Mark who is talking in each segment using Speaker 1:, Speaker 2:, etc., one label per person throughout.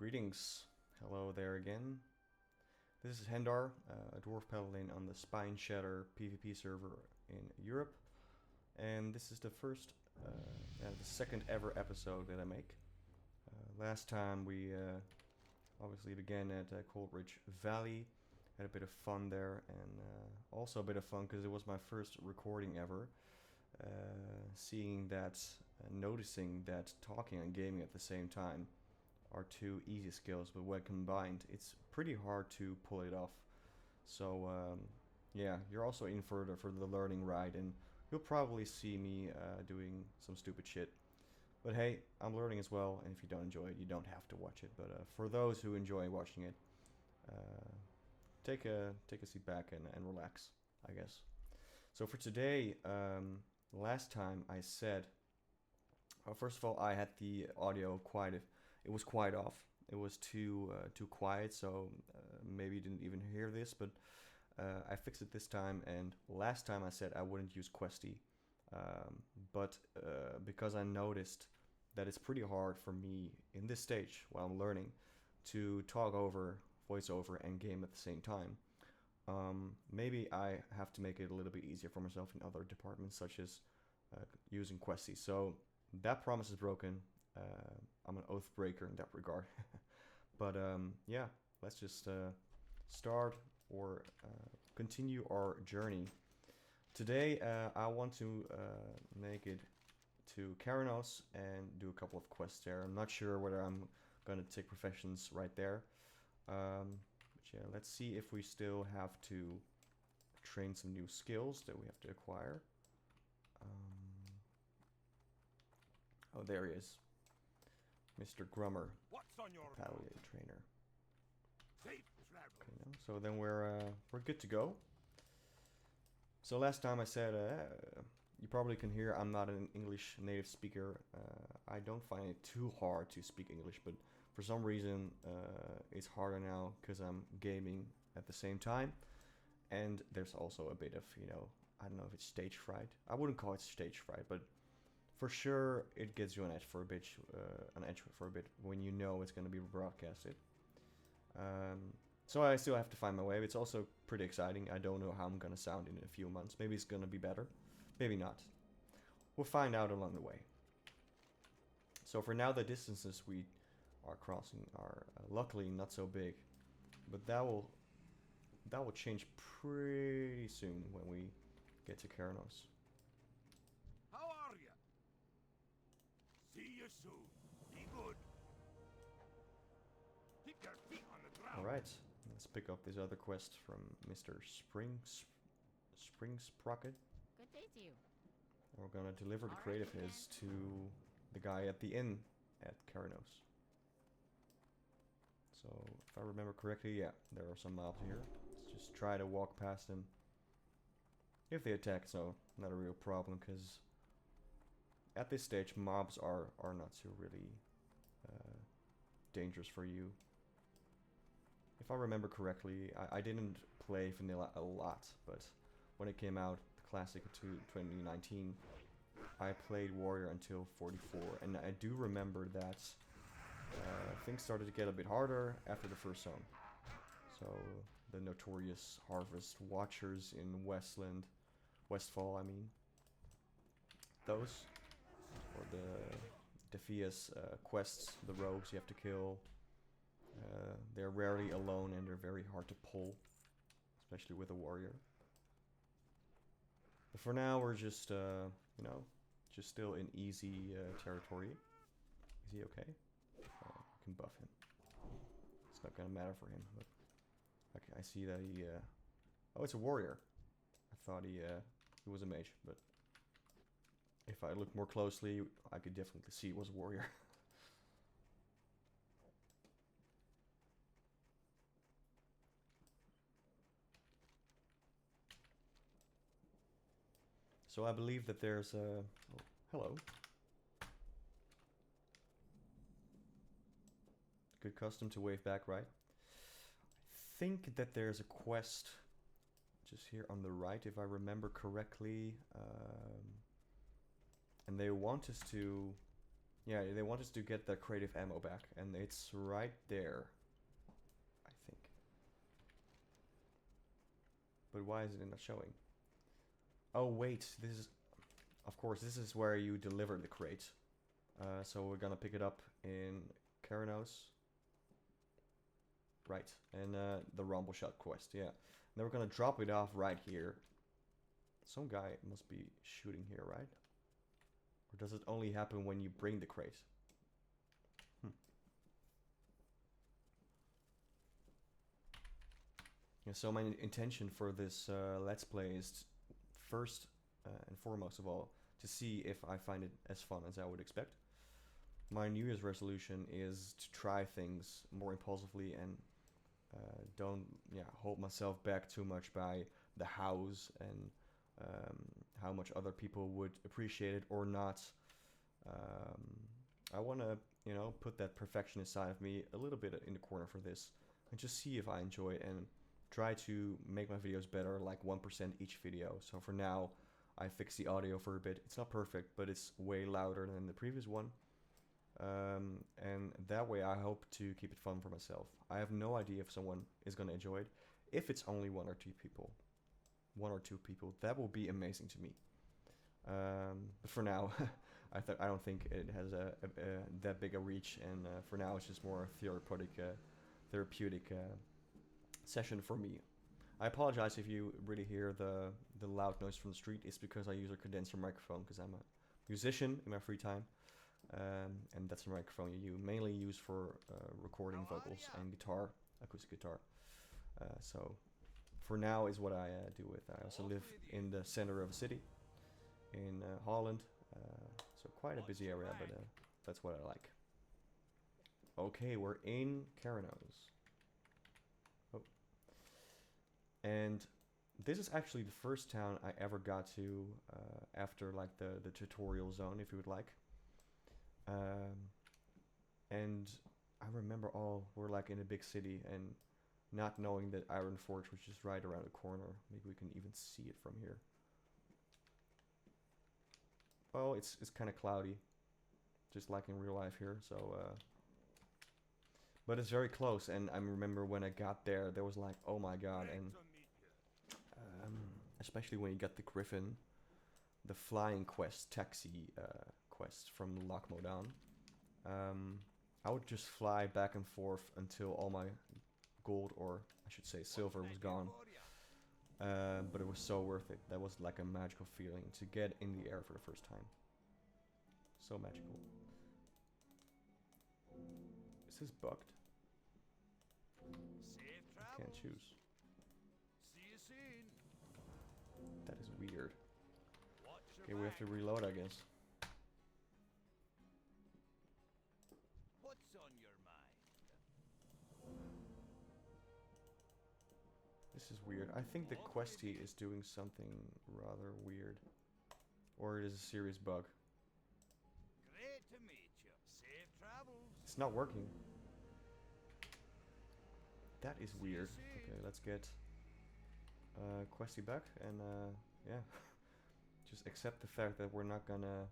Speaker 1: Greetings. Hello there again. This is Hendar, a dwarf paladin on the Spine Shatter PvP server in Europe. And this is the second ever episode that I make. Last time we obviously began at Coldridge Valley. Had a bit of fun there, and also a bit of fun because it was my first recording ever. Noticing that talking and gaming at the same time are two easy skills, but when combined, it's pretty hard to pull it off. So yeah, you're also in for the learning ride, and you'll probably see me doing some stupid shit. But hey, I'm learning as well, and if you don't enjoy it, you don't have to watch it. But for those who enjoy watching it, take a seat back and relax, I guess. So for today, last time I said, first of all, I had the audio it was quite off. It was too quiet, so maybe you didn't even hear this, but I fixed it this time. And last time I said I wouldn't use Questy, but because I noticed that it's pretty hard for me in this stage while I'm learning to talk over, voice over, and game at the same time. Maybe I have to make it a little bit easier for myself in other departments, such as using Questy. So that promise is broken. I'm an oath breaker in that regard. But yeah, let's just start or continue our journey. Today I want to make it to Kharanos and do a couple of quests there. I'm not sure whether I'm gonna take professions right there. But yeah, let's see if we still have to train some new skills that we have to acquire. Oh, there he is. Mr. Grummer, paladin trainer. Okay, no, so then we're good to go. So last time I said, you probably can hear I'm not an English native speaker. I don't find it too hard to speak English, but for some reason it's harder now because I'm gaming at the same time. And there's also a bit of, I don't know if it's stage fright. I wouldn't call it stage fright, but for sure it gets you an edge for a bit, when you know it's going to be broadcasted. So I still have to find my way. It's also pretty exciting. I don't know how I'm going to sound in a few months. Maybe it's going to be better. Maybe not. We'll find out along the way. So for now, the distances we are crossing are luckily not so big. But that will change pretty soon when we get to Kharanos.
Speaker 2: How are you? See you soon. Be good. Keep your feet on the ground.
Speaker 1: Alright, let's pick up this other quest from Mr. Sprocket.
Speaker 3: Good day to you.
Speaker 1: We're gonna deliver the crate of his to the guy at the inn at Kharanos. So, if I remember correctly, yeah, there are some mobs here. Let's just try to walk past them. If they attack, so not a real problem, because at this stage, mobs are not so really dangerous for you. If I remember correctly, I didn't play Vanilla a lot, but when it came out, the classic to 2019, I played Warrior until 44, and I do remember that things started to get a bit harder after the first zone. So the notorious Harvest Watchers in Westfall, I mean, those, or the Defias quests, the rogues you have to kill. They're rarely alone and they're very hard to pull, especially with a warrior. But for now, we're just, just still in easy territory. Is he okay? We can buff him. It's not gonna matter for him. But okay, I see that he. Oh, it's a warrior. I thought he was a mage, but if I look more closely, I could definitely see it was a warrior. So I believe that there's a... Oh, hello. Good custom to wave back, right? I think that there's a quest just here on the right, if I remember correctly. And they want us to Yeah, they want us to get the creative ammo back, and it's right there, I think. But why is it not showing? Oh wait, this is, of course, this is where you deliver the crate. So we're gonna pick it up in Kharanos. Right, and the Rumble Shot quest, yeah. Then we're gonna drop it off right here. Some guy must be shooting here, right? Or does it only happen when you bring the crate? Yeah, so my intention for this Let's Play is first and foremost of all to see if I find it as fun as I would expect. My New Year's resolution is to try things more impulsively and don't hold myself back too much by the hows and how much other people would appreciate it or not. I want to, put that perfectionist side of me a little bit in the corner for this and just see if I enjoy it and try to make my videos better, like 1% each video. So for now, I fixed the audio for a bit. It's not perfect, but it's way louder than the previous one. And that way I hope to keep it fun for myself. I have no idea if someone is going to enjoy it. If it's only one or two people, that will be amazing to me. But for now, I don't think it has that big a reach, and for now it's just more a therapeutic session for me. I apologize if you really hear the loud noise from the street. It's because I use a condenser microphone because I'm a musician in my free time. And that's a microphone you mainly use for recording vocals and guitar, acoustic guitar. So for now is what I do with. I also live in the center of a city in Holland, so quite a busy area, but that's what I like. Okay, we're in Kharanos. Oh. And this is actually the first town I ever got to after like the tutorial zone, if you would like. And I remember we're like in a big city and not knowing that Iron Forge was just right around the corner. Maybe we can even see it from here. Well, it's kind of cloudy, just like in real life here. So, but it's very close. And I remember when I got there was like, oh my god, and especially when you got the Griffin, the flying quest, taxi quest from Lac Modan. I would just fly back and forth until all my gold, or I should say silver, was gone. But it was so worth it. That was like a magical feeling to get in the air for the first time. So magical. Is this bugged? I can't choose.
Speaker 2: See you soon.
Speaker 1: That is weird. Okay, we have to reload, I guess.
Speaker 2: What's on your mind?
Speaker 1: This is weird. I think the questie is doing something rather weird. Or it is a serious bug.
Speaker 2: Great to meet you. Safe travels.
Speaker 1: It's not working. That is weird. Okay, let's get questie back and yeah. Just accept the fact that we're not gonna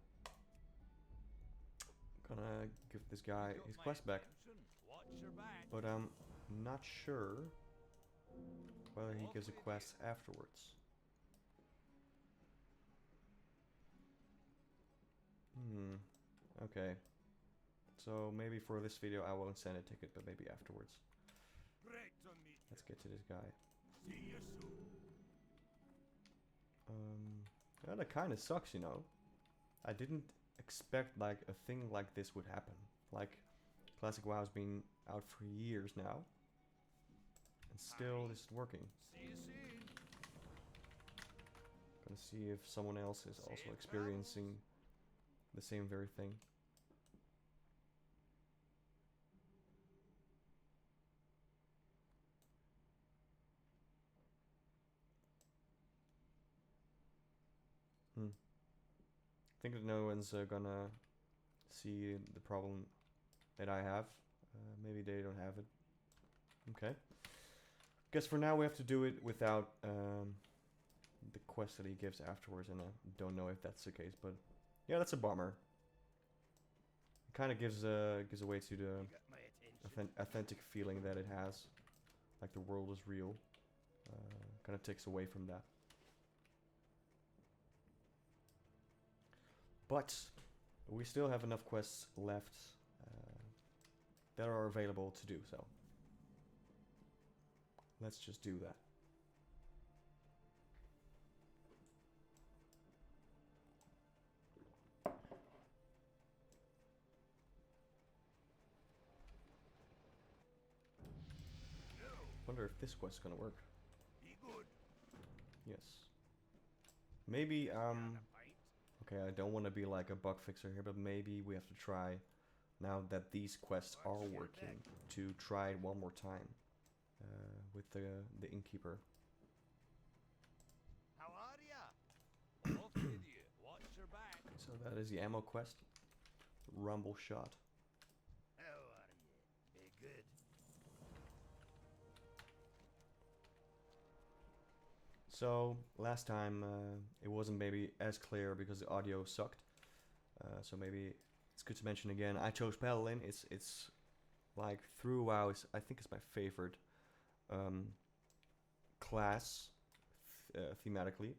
Speaker 1: give this guy his quest back. But I'm not sure whether he gives a quest afterwards. Okay. So maybe for this video I won't send a ticket, but maybe afterwards. Let's get to this guy.
Speaker 2: See you soon.
Speaker 1: Well, that kind of sucks, you know. I didn't expect like a thing like this would happen. Like, Classic WoW has been out for years now, and still this is working.
Speaker 2: See you soon.
Speaker 1: Gonna see if someone else is also experiencing the same very thing. I think that no one's gonna see the problem that I have. Maybe they don't have it. Okay. Guess for now we have to do it without the quest that he gives afterwards, and I don't know if that's the case, but yeah, that's a bummer. kind of gives away to the
Speaker 2: You got my attention.
Speaker 1: authentic feeling that it has, like the world is real. Kind of takes away from that. But we still have enough quests left that are available to do so. Let's just do that. Wonder if this quest's gonna work.
Speaker 2: Be good.
Speaker 1: Yes. Maybe
Speaker 2: Got a pint?
Speaker 1: okay, I don't want to be like a bug fixer here, but maybe we have to try, now that these quests are working, to try it one more time with the innkeeper.
Speaker 2: How are ya? Off with you. Watch your back.
Speaker 1: So that is the ammo quest. Rumble shot.
Speaker 2: How are you? Good.
Speaker 1: So last time it wasn't maybe as clear because the audio sucked. So maybe it's good to mention again. I chose Paladin. It's like through WoW, I think it's my favorite class thematically.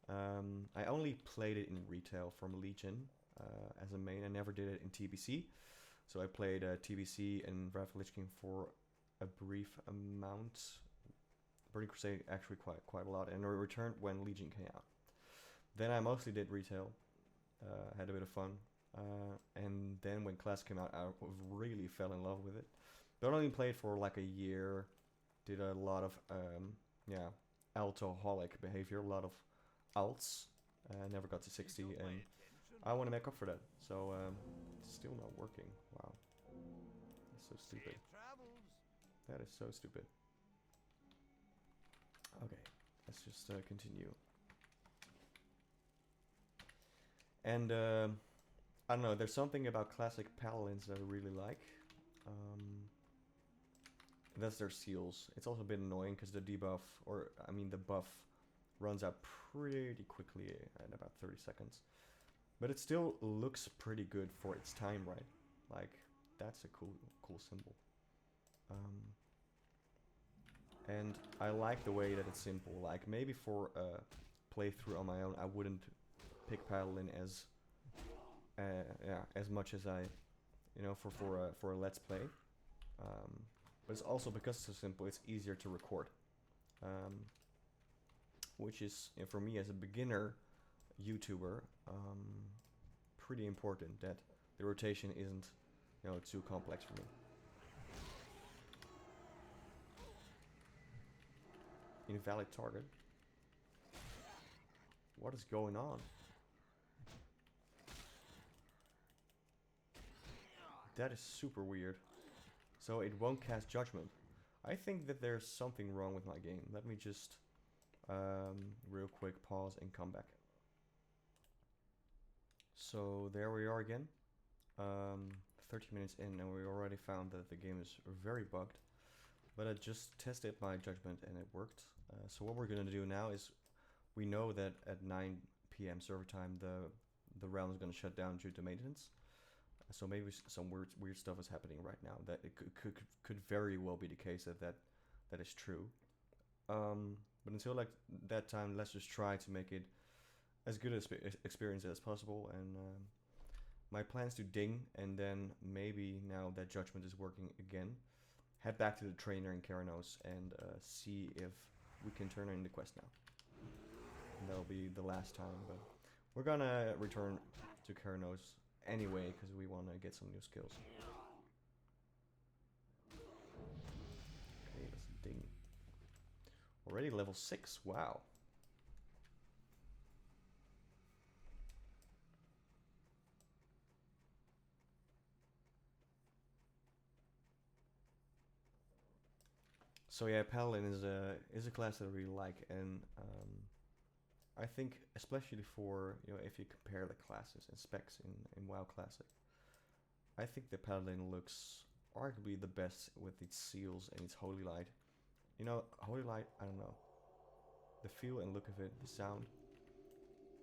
Speaker 1: I only played it in retail from Legion as a main. I never did it in TBC. So I played TBC and Wrath of Lich King for a brief amount. Burning Crusade actually quite a lot, and I returned when Legion came out. Then I mostly did retail, had a bit of fun, and then when Class came out, I really fell in love with it. But I only played for like a year, did a lot of altoholic behavior, a lot of alts. Never got to 60,
Speaker 2: You got my
Speaker 1: and
Speaker 2: attention.
Speaker 1: I want to make up for that. So it's still not working. Wow, that's so stupid.
Speaker 2: Safe travels.
Speaker 1: That is so stupid. Okay, let's just continue. And I don't know, there's something about classic paladins that I really like. That's their seals. It's also a bit annoying because the debuff, or I mean the buff, runs out pretty quickly in about 30 seconds. But it still looks pretty good for its time, right? Like, that's a cool symbol. And I like the way that it's simple. Like, maybe for a playthrough on my own, I wouldn't pick Paladin as as much as I, for a let's play. But it's also because it's so simple, it's easier to record. Which is, for me as a beginner YouTuber, pretty important that the rotation isn't, too complex for me. Invalid target. What is going on? That is super weird. So it won't cast judgment. I think that there's something wrong with my game. Let me just real quick pause and come back. So there we are again. 30 minutes in, and we already found that the game is very bugged. But I just tested my judgment and it worked. So what we're gonna do now is, we know that at 9 p.m. server time the realm is gonna shut down due to maintenance. So maybe some weird stuff is happening right now. That it could very well be the case that is true. But until like that time, let's just try to make it as good as experience as possible. And my plan is to ding, and then maybe now that judgment is working again, head back to the trainer in Kharanos and see if we can turn in the quest now. And that'll be the last time, but we're gonna return to Kharanos anyway because we want to get some new skills. Okay, let's ding. Already level 6, wow. So yeah, Paladin is a class that I really like, and I think especially for, if you compare the classes and specs in WoW Classic, I think the Paladin looks arguably the best with its seals and its Holy Light. Holy Light, I don't know, the feel and look of it, the sound,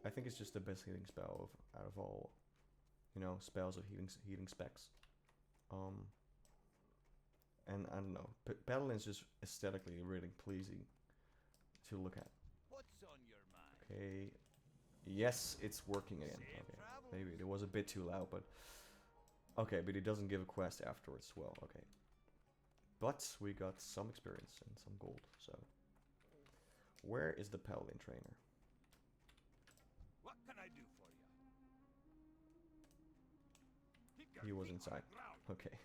Speaker 1: I think it's just the best healing spell out of all you know, spells or healing specs. And I don't know, Paladin's just aesthetically really pleasing to look at.
Speaker 2: What's on your mind?
Speaker 1: Okay, yes, it's working again.
Speaker 2: Safe
Speaker 1: Okay,
Speaker 2: travels.
Speaker 1: maybe it was a bit too loud, but okay, but it doesn't give a quest afterwards. Well, okay, but we got some experience and some gold. So, where is the Paladin trainer?
Speaker 2: What can I do for you?
Speaker 1: He was inside. Okay.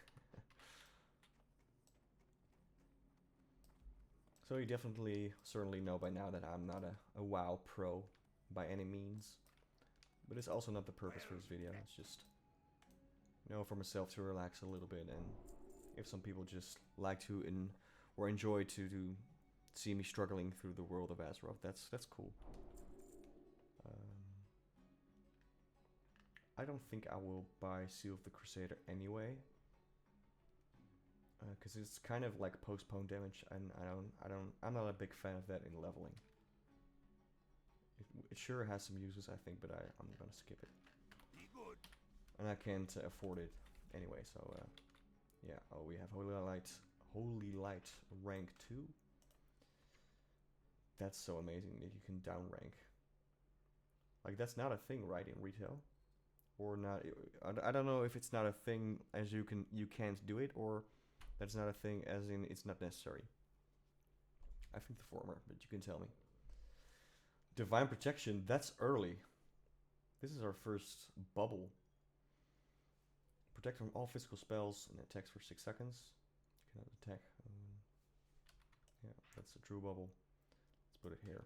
Speaker 1: So you certainly know by now that I'm not a WoW pro by any means. But it's also not the purpose for this video. It's just, you know, for myself to relax a little bit. And if some people just like to or enjoy to see me struggling through the world of Azeroth, that's cool. I don't think I will buy Seal of the Crusader anyway. Because it's kind of like postponed damage, and I'm not a big fan of that in leveling. It sure has some uses, I think, but I'm gonna skip it.
Speaker 2: Be good.
Speaker 1: And I can't afford it anyway, so yeah. Oh, we have Holy Light rank 2. That's so amazing that you can down rank. Like, that's not a thing, right, in retail? Or not? I don't know if it's not a thing as you can't do it, or that's not a thing as in it's not necessary. I think the former, but you can tell me. Divine Protection, that's early. This is our first bubble. Protect from all physical spells and attacks for 6 seconds. You cannot attack. Yeah, that's a true bubble. Let's put it here.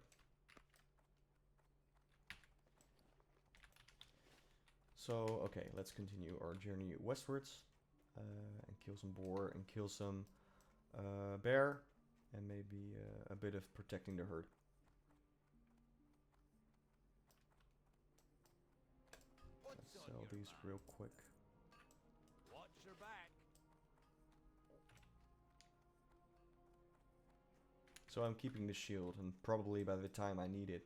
Speaker 1: So, okay, let's continue our journey westwards. And kill some boar and kill some bear. And maybe a bit of protecting the herd. Let's sell these real quick.
Speaker 2: Watch your back.
Speaker 1: So I'm keeping the shield, and probably by the time I need it,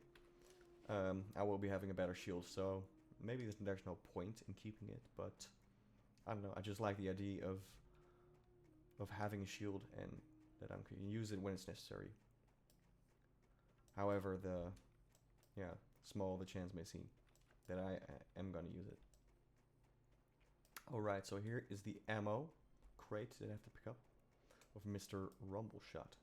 Speaker 1: I will be having a better shield. So maybe there's no point in keeping it, but I don't know. I just like the idea of having a shield and that I can use it when it's necessary. However, small the chance may seem that I am gonna use it. Alright, so here is the ammo crate that I have to pick up of Mr. Rumbleshot.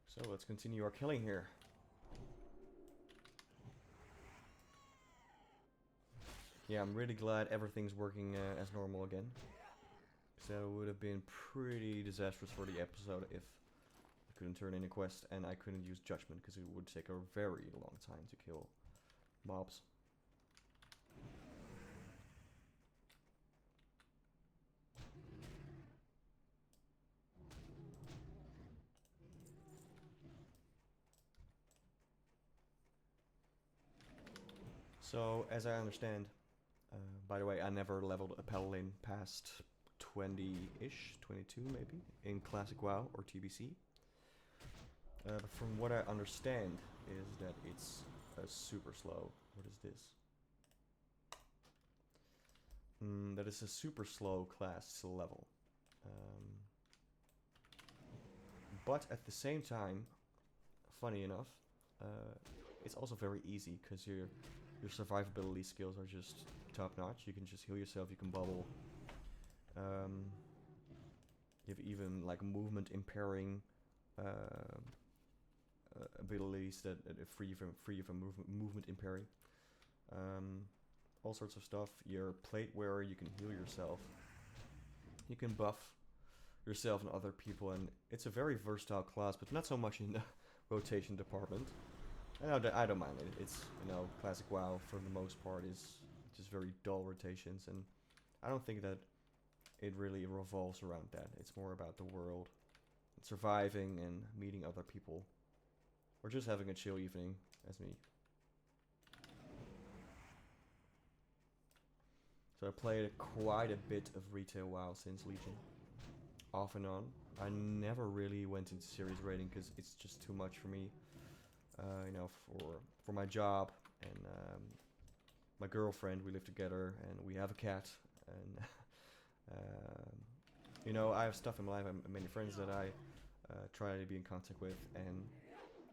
Speaker 1: So let's continue our killing here. Yeah, I'm really glad everything's working as normal again. Because that would have been pretty disastrous for the episode if I couldn't turn in a quest and I couldn't use Judgment, because it would take a very long time to kill mobs. So, as I understand, by the way, I never leveled a paladin past 20-ish, 22 maybe, in Classic WoW or TBC. But from what I understand is that it's super slow. What is this? That is a super slow class to level. But at the same time, funny enough, it's also very easy because your survivability skills are just top notch. You can just heal yourself, you can bubble. You have even like movement impairing abilities that free you from movement impairing. All sorts of stuff. Your plate wearer, you can heal yourself. You can buff yourself and other people, and it's a very versatile class, but not so much in the rotation department. I don't mind it. It's, you know, Classic WoW for the most part is just very dull rotations, and I don't think that it really revolves around that. It's more about the world, and surviving and meeting other people, or just having a chill evening, as me. So I played quite a bit of retail WoW since Legion, off and on. I never really went into series raiding because it's just too much for me. You know, for my job and my girlfriend, we live together and we have a cat. And you know, I have stuff in my life. I have many friends that I try to be in contact with, and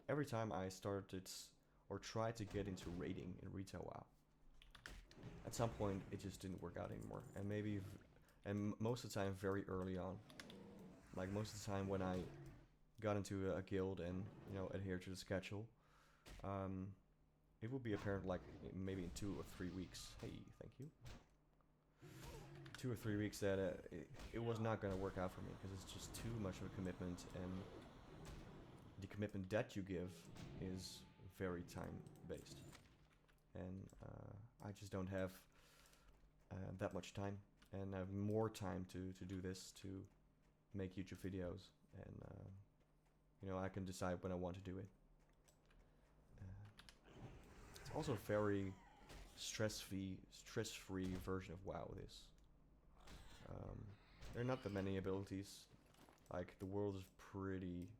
Speaker 1: every time I started or tried to get into raiding in retail WoW, at some point it just didn't work out anymore. And maybe, and most of the time very early on. Like most of the time when I got into a guild and, you know, adhered to the schedule, it would be apparent like maybe in 2 or 3 weeks. Hey, thank you. 2 or 3 weeks that it was not going to work out for me because it's just too much of a commitment, and the commitment that you give is very time based, and I just don't have that much time, and I have more time to do this, to make YouTube videos, and you know, I can decide when I want to do it. It's also a very stress-free version of WoW. This there are not that many abilities. Like the world is pretty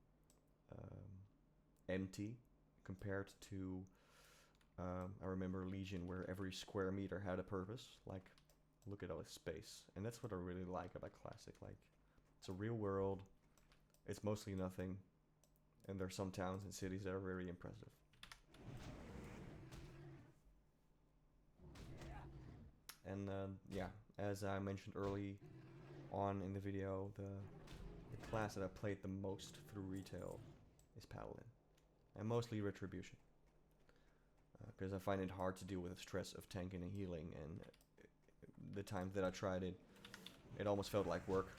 Speaker 1: empty compared to I remember Legion, where every square meter had a purpose. Like, look at all this space, and that's what I really like about Classic. Like, it's a real world. It's mostly nothing, and there's some towns and cities that are very impressive. And yeah, as I mentioned early on in the video, the class that I played the most through retail is Paladin, and mostly Retribution, because I find it hard to deal with the stress of tanking and healing, and the times that I tried it, it almost felt like work.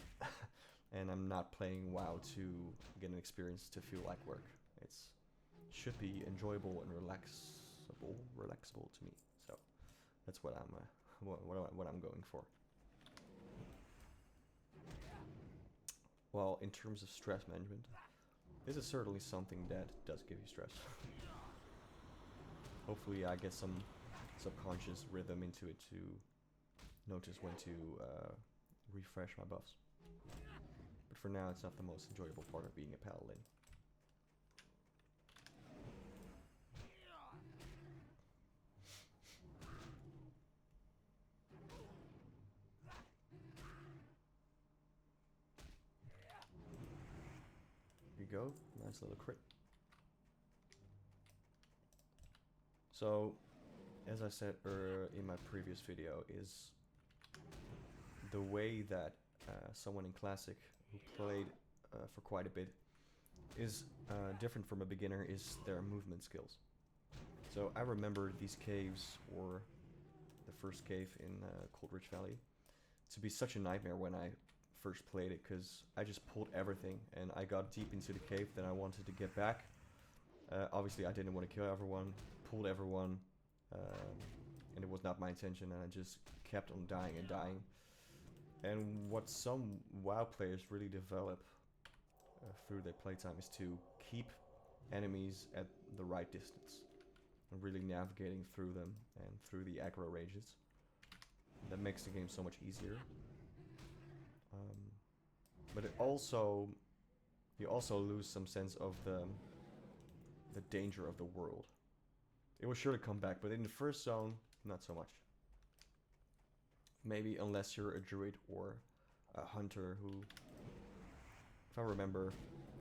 Speaker 1: And I'm not playing WoW to get an experience to feel like work. It should be enjoyable and relaxable to me. So that's what I'm going for. Well, in terms of stress management, this is certainly something that does give you stress. Hopefully I get some subconscious rhythm into it to notice when to refresh my buffs. But for now, it's not the most enjoyable part of being a paladin. Here you go, nice little crit. So, as I said in my previous video, is the way that someone in Classic who played for quite a bit is different from a beginner is their movement skills. So I remember these caves, or the first cave in Coldridge Valley, to be such a nightmare when I first played it, because I just pulled everything and I got deep into the cave, then I wanted to get back. Obviously I didn't want to kill everyone, pulled everyone, and it was not my intention, and I just kept on dying and dying. And what some WoW players really develop through their playtime is to keep enemies at the right distance, and really navigating through them and through the aggro ranges. That makes the game so much easier. But it also, you also lose some sense of the danger of the world. It will surely come back, but in the first zone, not so much. Maybe unless you're a druid or a hunter who, if I remember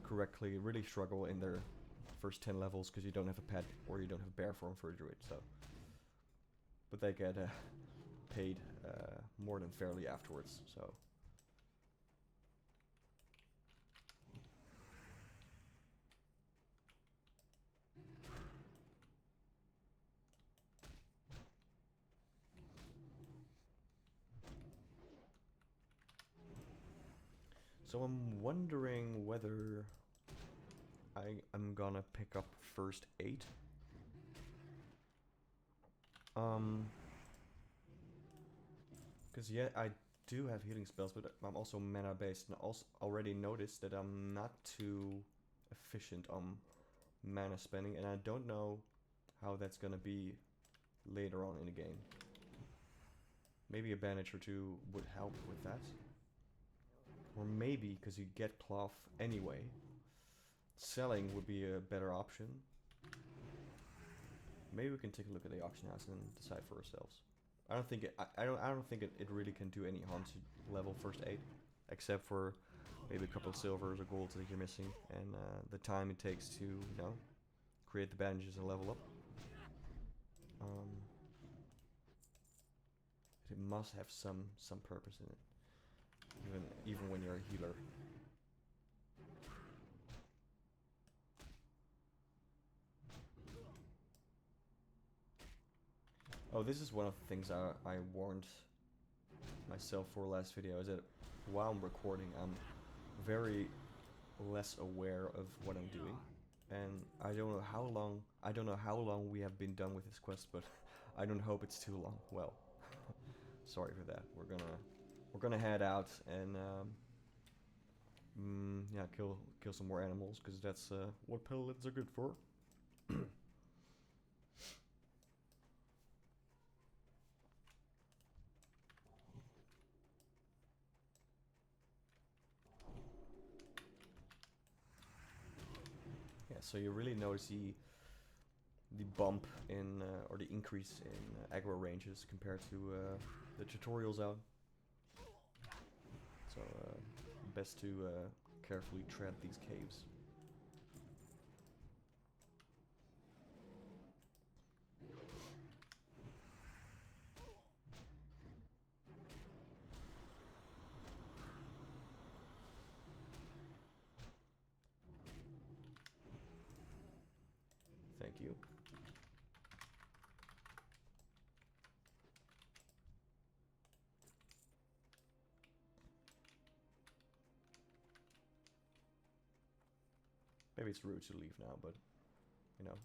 Speaker 1: correctly, really struggle in their first 10 levels because you don't have a pet or you don't have bear form for a druid. So, but they get paid more than fairly afterwards. So. So I'm wondering whether I'm gonna pick up first aid. Because yeah, I do have healing spells, but I'm also mana based, and I also already noticed that I'm not too efficient on mana spending, and I don't know how that's gonna be later on in the game. Maybe a bandage or two would help with that. Or maybe, because you get cloth anyway, selling would be a better option. Maybe we can take a look at the auction house and decide for ourselves. I don't think it really can do any harm to level first aid, except for maybe a couple of silvers or golds that you're missing, and the time it takes to, you know, create the bandages and level up. It must have some purpose in it, even when you're a healer. Oh, this is one of the things I warned myself for last video, is that while I'm recording, I'm very less aware of what I'm doing, and I don't know how long we have been done with this quest, but I don't hope it's too long. Well, sorry for that. We're gonna head out and yeah, kill some more animals, because that's what paladins are good for. Yeah, so you really notice the bump in or the increase in aggro ranges compared to the tutorials out. So best to carefully tread these caves. Thank you. Maybe it's rude to leave now, but, you know.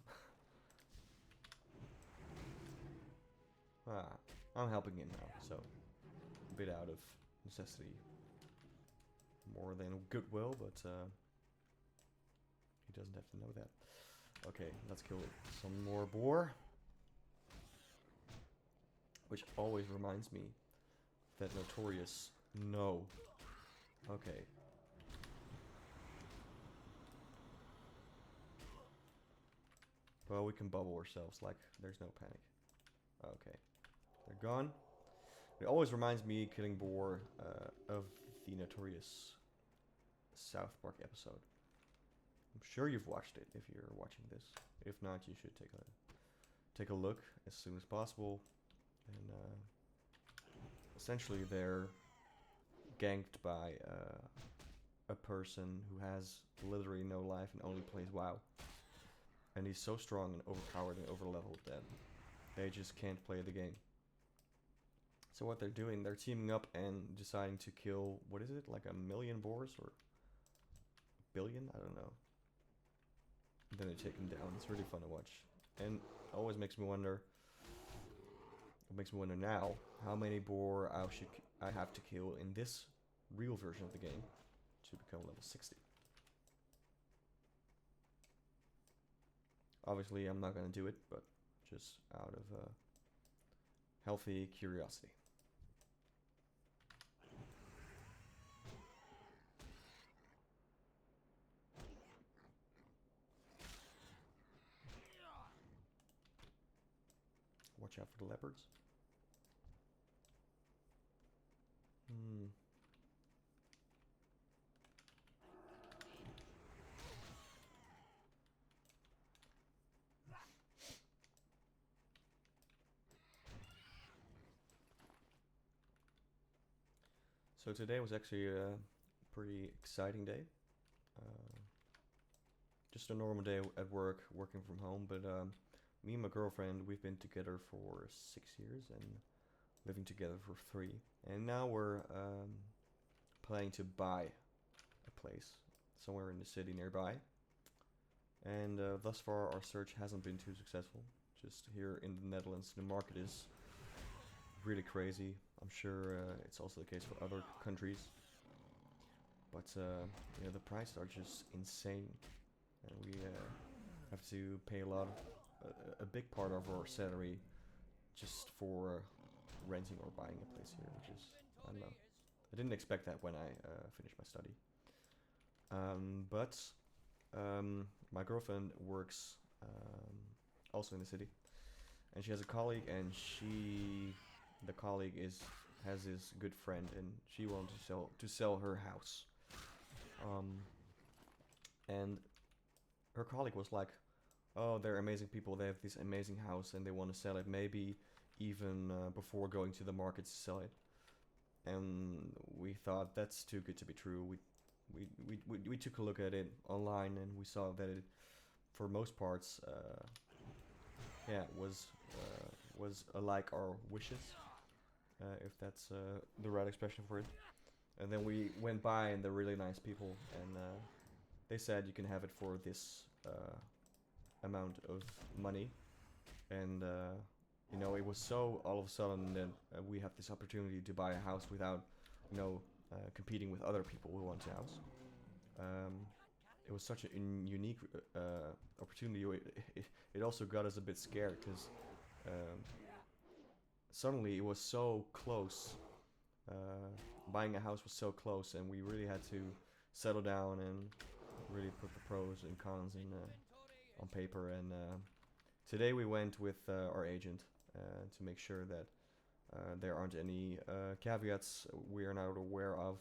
Speaker 1: I'm helping him now, so a bit out of necessity, more than goodwill, but he doesn't have to know that. Okay, let's kill some more boar. Which always reminds me that Notorious. No. Okay. Well, we can bubble ourselves, like there's no panic. Okay. They're gone. It always reminds me, killing boar, of the Notorious South Park episode. I'm sure you've watched it if you're watching this. If not, you should take a look as soon as possible. And essentially, they're ganked by a person who has literally no life and only plays WoW. And he's so strong and overpowered and overleveled that they just can't play the game. So what they're doing, they're teaming up and deciding to kill, what is it, like 1,000,000 boars or 1,000,000,000? I don't know. And then they take them down. It's really fun to watch. And it always makes me wonder, now, how many boar I have to kill in this real version of the game to become level 60. Obviously, I'm not going to do it, but just out of healthy curiosity. Watch out for the leopards. So today was actually a pretty exciting day. Just a normal day at work, working from home, but me and my girlfriend, we've been together for 6 years and living together for 3. And now we're planning to buy a place somewhere in the city nearby. And thus far our search hasn't been too successful. Just here in the Netherlands, the market is really crazy. I'm sure it's also the case for other countries. But you know, the prices are just insane. And we have to pay a big part of our salary just for renting or buying a place here, which is, I don't know. I didn't expect that when I finished my study. But my girlfriend works also in the city, and she has a colleague, and the colleague has this good friend, and she wanted to sell her house. And her colleague was like, "Oh, they're amazing people. They have this amazing house, and they want to sell it. Maybe even before going to the market to sell it." And we thought that's too good to be true. We took a look at it online, and we saw that it, for most parts, was like our wishes, if that's the right expression for it. And then we went by, and they're really nice people, and they said you can have it for this amount of money, and it was so all of a sudden that we have this opportunity to buy a house without, competing with other people who want a house. It was such a unique opportunity. It also got us a bit scared because suddenly it was so close. Buying a house was so close, and we really had to settle down and really put the pros and cons on paper. And today we went with our agent to make sure that there aren't any caveats we are not aware of,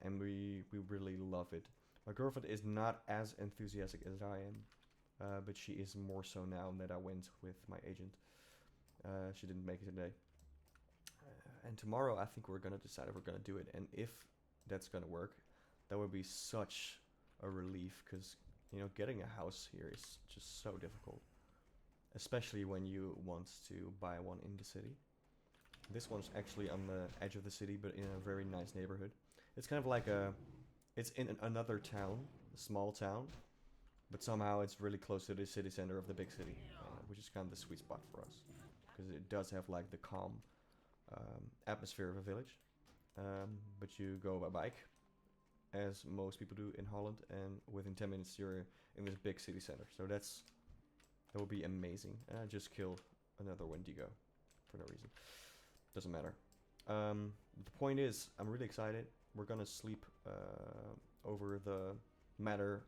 Speaker 1: and we really love it. My girlfriend is not as enthusiastic as I am, but she is more so now that I went with my agent. She didn't make it today. And tomorrow I think we're going to decide if we're going to do it. And if that's going to work, that would be such a relief because, getting a house here is just so difficult. Especially when you want to buy one in the city. This one's actually on the edge of the city, but in a very nice neighborhood. It's kind of like it's in another town, a small town, but somehow it's really close to the city center of the big city, which is kind of the sweet spot for us, because it does have like the calm atmosphere of a village, but you go by bike, as most people do in Holland, and within 10 minutes you're in this big city center. So that would be amazing. And I just killed another Wendigo for no reason. Doesn't matter. The point is, I'm really excited. We're gonna sleep over the matter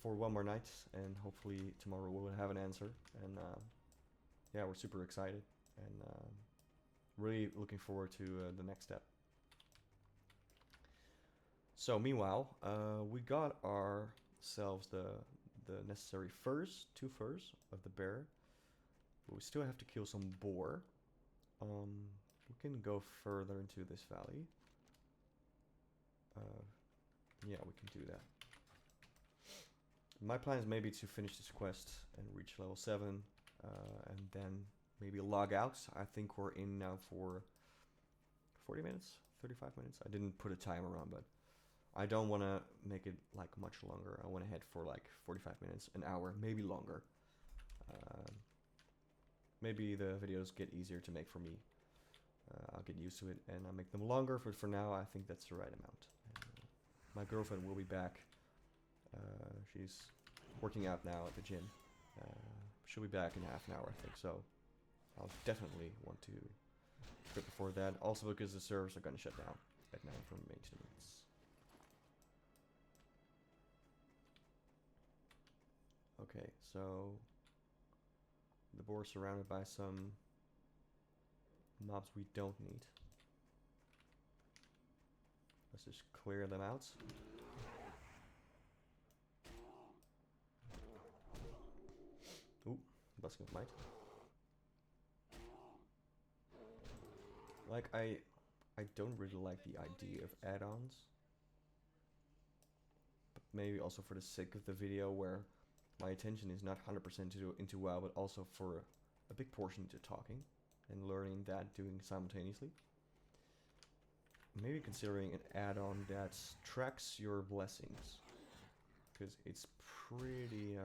Speaker 1: for one more night, and hopefully tomorrow we'll have an answer. And yeah, we're super excited, and really looking forward to the next step. So meanwhile, we got ourselves the necessary furs, 2 furs of the bear, but we still have to kill some boar. We can go further into this valley. Yeah, we can do that. My plan is maybe to finish this quest and reach level 7, and then maybe log out. I think we're in now for 40 minutes, 35 minutes. I didn't put a timer on, but I don't want to make it like much longer. I want to head for like 45 minutes, an hour, maybe longer. Maybe the videos get easier to make for me. I'll get used to it and I'll make them longer, but for now I think that's the right amount. And, my girlfriend will be back. She's working out now at the gym. She'll be back in half an hour, I think, so I'll definitely want to quit before that. Also because the servers are going to shut down at 9 for maintenance. Okay, so the boar is surrounded by some mobs we don't need. Let's just clear them out. Ooh, busting of might. Like, I don't really like the idea of add-ons. But maybe also for the sake of the video where my attention is not 100% into WoW, but also for a big portion to talking and learning that doing simultaneously. Maybe considering an add-on that tracks your blessings, because it's pretty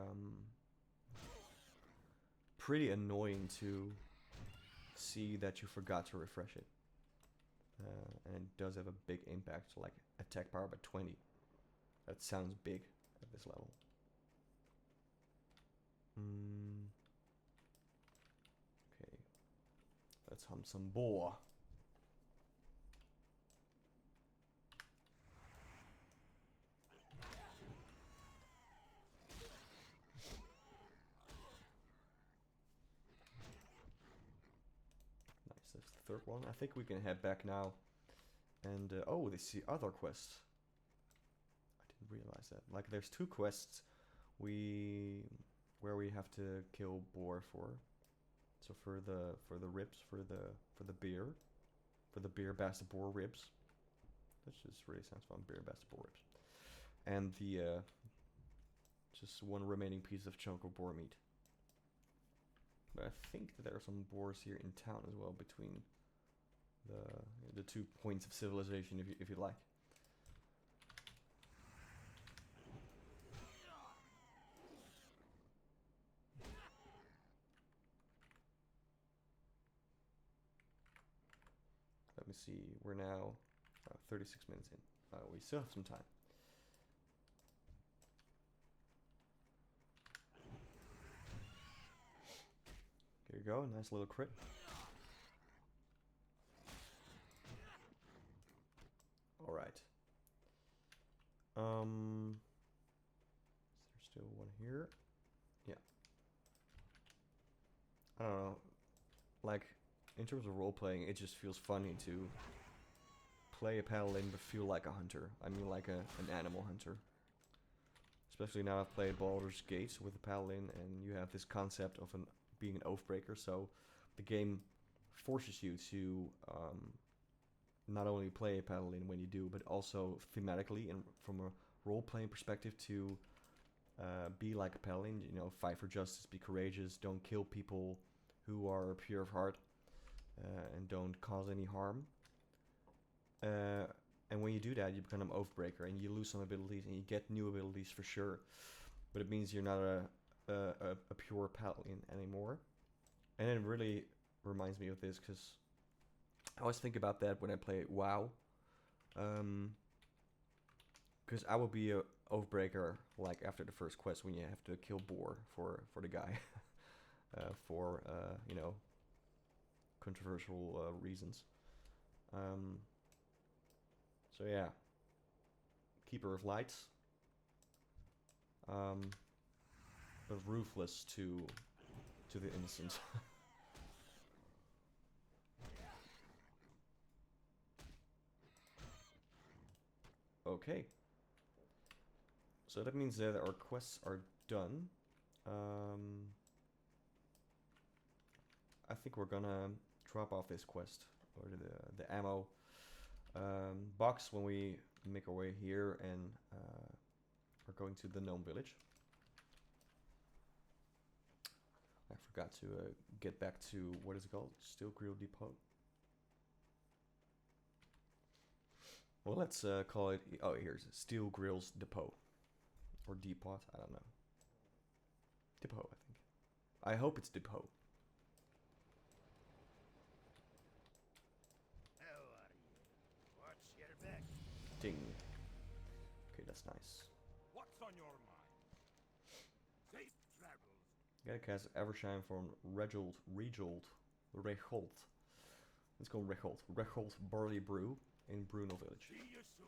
Speaker 1: annoying to see that you forgot to refresh it, and it does have a big impact, like attack power by 20. That sounds big at this level. Okay, Let's hunt some boar. Nice, that's the third one. I think we can head back now. And, oh, this is the other quest. I didn't realize that. Like, there's 2 quests where we have to kill boar for. So for the ribs, for the beer bastard boar ribs. That just really sounds fun, beer bastard boar ribs. And the just 1 remaining piece of chunk of boar meat. But I think that there are some boars here in town as well, between the 2 points of civilization, if you like. Let me see. We're now 36 minutes in. We still have some time. Here you go, nice little crit. Alright. Is there still one here? Yeah. I don't know. Like, in terms of role playing, it just feels funny to play a paladin but feel like a hunter. I mean, like an animal hunter. Especially now I've played Baldur's Gate with a paladin, and you have this concept of being an oathbreaker, so the game forces you to not only play a paladin when you do, but also thematically and from a role-playing perspective to be like a paladin. You know, fight for justice, be courageous, don't kill people who are pure of heart, and don't cause any harm. And when you do that, you become an oathbreaker, and you lose some abilities, and you get new abilities for sure. But it means you're not a pure paladin anymore. And it really reminds me of this, because I always think about that when I play WoW. Because I will be a oathbreaker like after the first quest when you have to kill boar for the guy. For you know, controversial reasons. So yeah, Keeper of Lights, but ruthless to the innocent. Okay, so that means that our quests are done. I think we're gonna drop off this quest or the ammo box when we make our way here, and we're going to the gnome village. I forgot to get back to, what is it called? Steel Grill Depot. Well, let's call it, oh, here's Steel Grills Depot. Or Depot, I don't know. Depot, I think. I hope it's Depot.
Speaker 2: How are you? What's your back?
Speaker 1: Ding. Okay, that's nice.
Speaker 2: What's on your mind? Safe travels.
Speaker 1: Gotta cast Evershine from Rejold. Let's go Rejold. Rejold Barley Brew in Bruno Village.
Speaker 2: See you soon.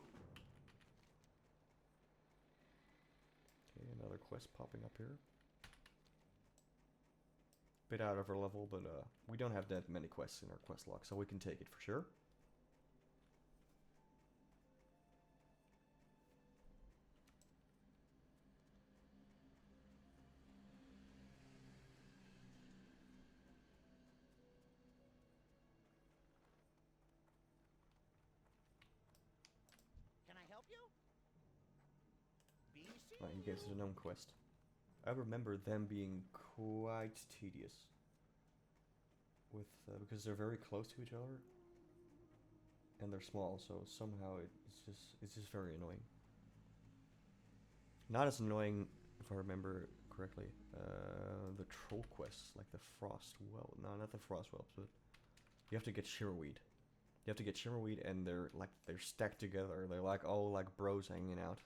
Speaker 1: Okay, another quest popping up here. Bit out of our level, but we don't have that many quests in our quest log, so we can take it for sure.
Speaker 2: Can I help you? BC?
Speaker 1: Right, he gives us a gnome quest. I remember them being quite tedious, with because they're very close to each other, and they're small, so somehow it's just very annoying. Not as annoying, if I remember correctly, the troll quests, like the frost well. No, not the frost whelps, but you have to get shimmerweed. You have to get shimmerweed, and they're stacked together. They're like all like bros hanging out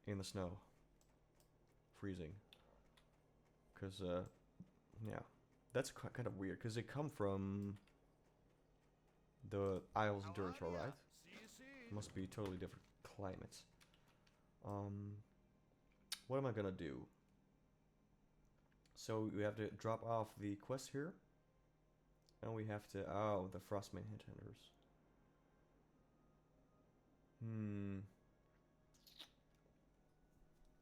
Speaker 1: in the snow, freezing. Cause yeah, That's kind of weird, because they come from the Isles of Durtor, right?
Speaker 2: See you soon.
Speaker 1: Must be totally different climates. What am I gonna do? So we have to drop off the quest here. And we have to... Oh, the Frostmane Headhunters.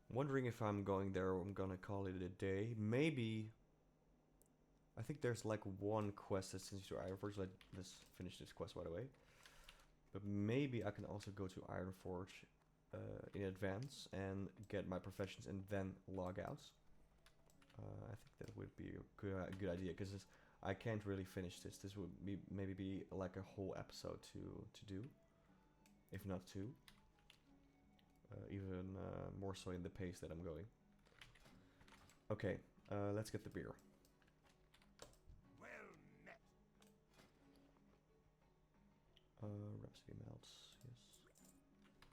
Speaker 1: Wondering if I'm going there or I'm gonna call it a day. Maybe... I think there's like one quest that sends you to Ironforge. Let's finish this quest, by the way. But maybe I can also go to Ironforge in advance and get my professions and then log out. I think that would be a good idea, because I can't really finish this. This would be maybe be like a whole episode to do, if not two. Even more so in the pace that I'm going. Okay, let's get the beer.
Speaker 2: Well met.
Speaker 1: Rhapsody melts, yes.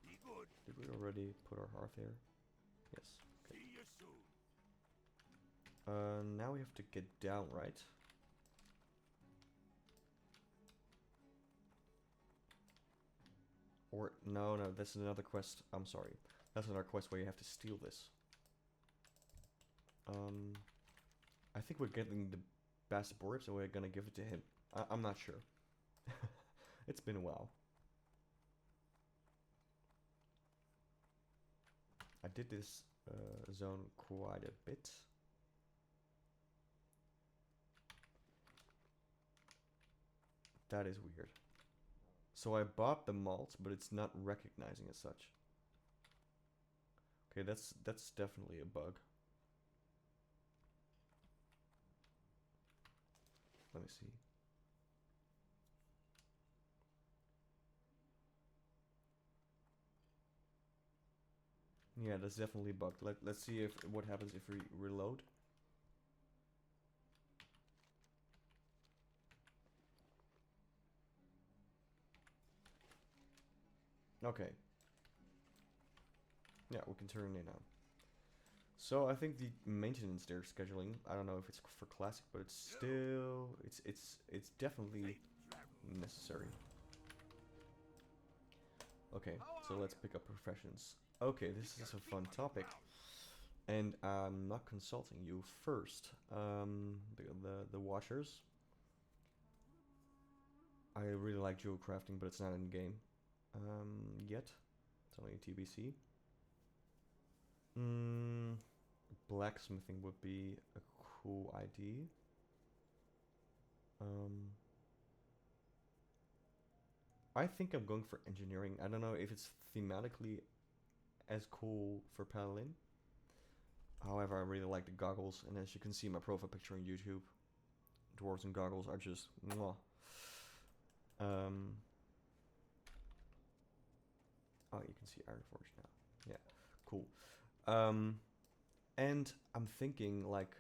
Speaker 2: Be good.
Speaker 1: Did we already put our hearth there? Yes. Okay.
Speaker 2: See you soon.
Speaker 1: Now we have to get down, right? Or, no, that's another quest. I'm sorry. That's another quest where you have to steal this. I think we're getting the best board, so we're gonna give it to him. I'm not sure. It's been a while. I did this zone quite a bit. That is weird. So I bought the malt, but it's not recognizing as such. Okay, that's definitely a bug. Let me see. Yeah, that's definitely bugged. Let's see if what happens if we reload. Okay. Yeah, we can turn it in now. So I think the maintenance they're scheduling, I don't know if it's for classic, but it's still it's definitely necessary. Okay, so let's pick up professions. Okay, this is a fun topic. And I'm not consulting you first. The Watchers. I really like jewel crafting, but it's not in game yet. It's only TBC. Blacksmithing would be a cool idea. I think I'm going for engineering. I don't know if it's thematically as cool for Paladin. However, I really like the goggles, and as you can see my profile picture on YouTube, dwarves and goggles are just mwah. Oh, you can see Ironforge now. Yeah, cool. And I'm thinking, like,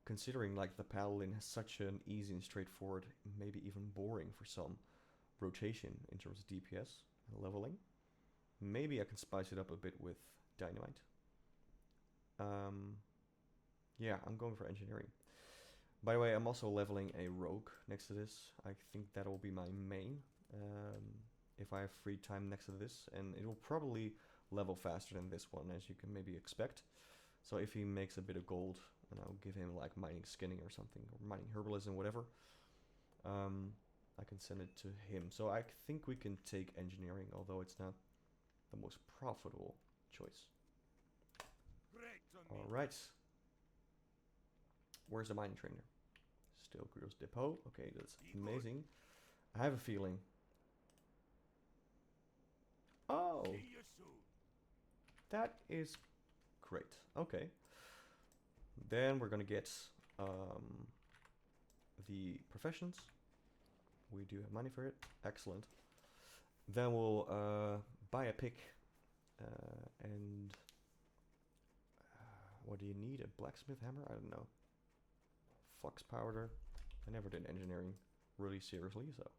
Speaker 1: considering like the Paladin has such an easy and straightforward, maybe even boring for some, rotation in terms of DPS and leveling, maybe I can spice it up a bit with Dynamite. Yeah, I'm going for engineering. By the way, I'm also leveling a rogue next to this. I think that'll be my main if I have free time next to this, and it will probably level faster than this one, as you can maybe expect. So if he makes a bit of gold, and I'll give him like mining skinning or something, or mining herbalism, whatever, I can send it to him. So I think we can take engineering, although it's not the most profitable choice. Alright. Where's the mining trainer? Still Gross Depot. Okay, that's amazing. I have a feeling. Oh! That is great. Okay. Then we're gonna get the professions. We do have money for it. Excellent. Then we'll buy a pick. And what do you need? A blacksmith hammer? I don't know. Fox powder. I never did engineering really seriously, so.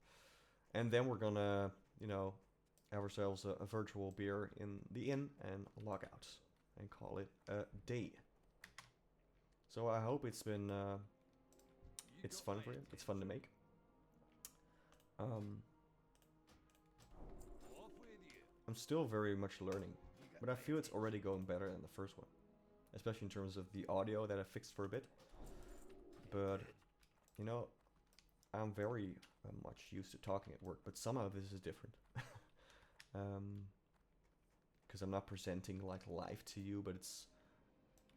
Speaker 1: And then we're gonna, you know, have ourselves a virtual beer in the inn and log out and call it a day. So I hope it's been it's fun for you. It's fun to make. Um,
Speaker 2: Off with you.
Speaker 1: I'm still very much learning, but I feel it's already going better than the first one, especially in terms of the audio that I fixed for a bit. But you know, I'm very much used to talking at work, but somehow this is different. Because I'm not presenting like live to you, but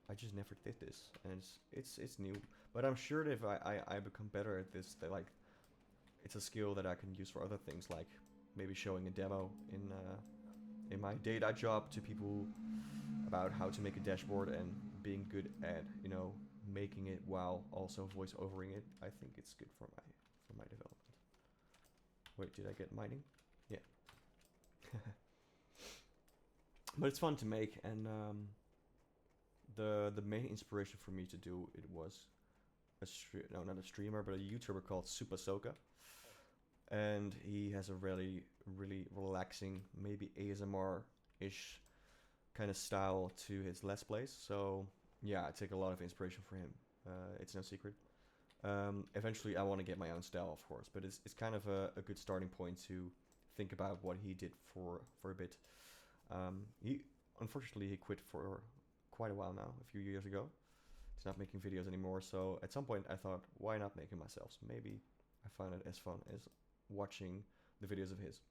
Speaker 1: I just never did this, and it's new. But I'm sure that if I become better at this, that like it's a skill that I can use for other things, like maybe showing a demo in my data job to people about how to make a dashboard and being good at making it while also voice overing it. I think it's good for my development. Wait, did I get mining? Yeah. But it's fun to make, and the main inspiration for me to do it was not a streamer, but a YouTuber called Super Soka, and he has a really relaxing, maybe ASMR-ish kind of style to his Let's Plays. So yeah, I take a lot of inspiration from him. It's no secret. Eventually, I want to get my own style, of course, but it's kind of a good starting point to think about what he did for a bit. He unfortunately he quit for quite a while now, a few years ago. He's not making videos anymore. So at some point, I thought, why not make it myself? So maybe I find it as fun as watching the videos of his.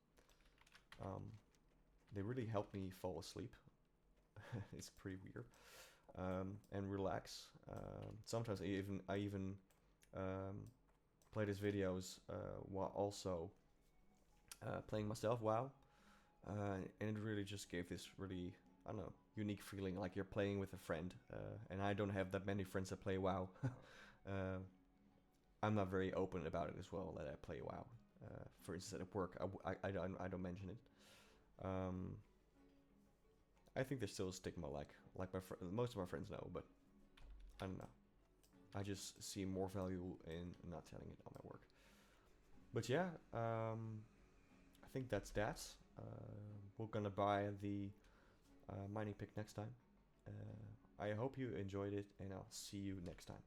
Speaker 1: They really help me fall asleep. It's pretty weird. And relax. Sometimes I even play his videos while also playing myself WoW, and it really just gave this really, I don't know, unique feeling, like you're playing with a friend. And I don't have that many friends that play WoW. I'm not very open about it as well that I play WoW. For instance, at work, I don't mention it. I think there's still a stigma, like most of my friends know, but I don't know. I just see more value in not telling it on my work. But yeah, I think that's that. We're gonna buy the mining pick next time. I hope you enjoyed it, and I'll see you next time.